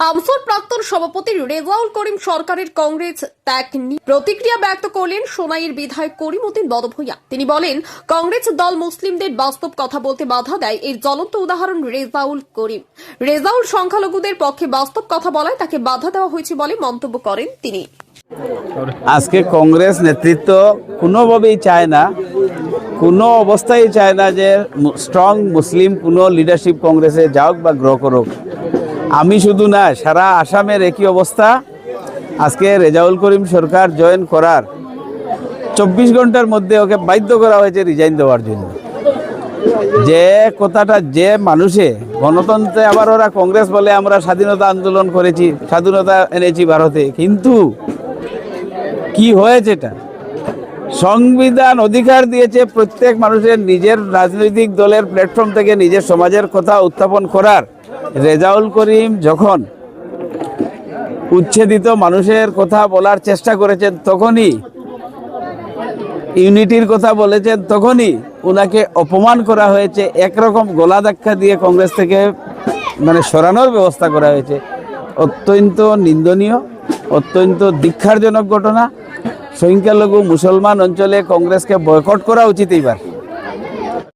আমসর প্রাক্তন সভাপতি রেজাউল করিম সরকারের কংগ্রেস ত্যাগ নিয়ে প্রতিক্রিয়া ব্যক্ত করলেন সোনাইয়ের বিধায়ক করিমউদ্দিন বড়ভূঁইয়া। তিনি বলেন, কংগ্রেস দল মুসলিমদের বাস্তব কথা বলতে বাধা দেয়, এর জ্বলন্ত উদাহরণ রেজাউল করিম। রেজাউল সংখ্যালঘুদের পক্ষে বাস্তব কথা বলায় তাকে বাধা দেওয়া হয়েছে বলে মন্তব্য করেন তিনি। আজকে কংগ্রেস নেতৃত্ব কোনোভাবেই চায় না, কোনো অবস্থায় চায় না যে স্ট্রং মুসলিম কোনো লিডারশিপ কংগ্রেসে যাওক বা গ্রো করুক। আমি শুধু না, সারা আসামের একই অবস্থা। আজকে রেজাউল করিম সরকার জয়েন করার 24 ঘন্টার মধ্যে ওকে বাধ্য করা হয়েছে রিজাইন দেওয়ার জন্য। যে কথাটা যে মানুষে গণতন্ত্রে, আবার ওরা কংগ্রেস বলে আমরা স্বাধীনতা আন্দোলন করেছি, স্বাধীনতা এনেছি ভারতে, কিন্তু কি হয়েছে? এটা সংবিধান অধিকার দিয়েছে প্রত্যেক মানুষের নিজের রাজনৈতিক দলের প্ল্যাটফর্ম থেকে নিজের সমাজের কথা উত্থাপন করার। রেজাউল করিম যখন উচ্ছেদিত মানুষের কথা বলার চেষ্টা করেছেন, তখনই ইউনিটির কথা বলেছেন, তখনই ওনাকে অপমান করা হয়েছে, একরকম গলা ধাক্কা দিয়ে কংগ্রেস থেকে সরানোর ব্যবস্থা করা হয়েছে। অত্যন্ত নিন্দনীয়, অত্যন্ত ধিক্কারজনক ঘটনা। সংখ্যালঘু মুসলমান অঞ্চলে কংগ্রেসকে বয়কট করা উচিত এইবার।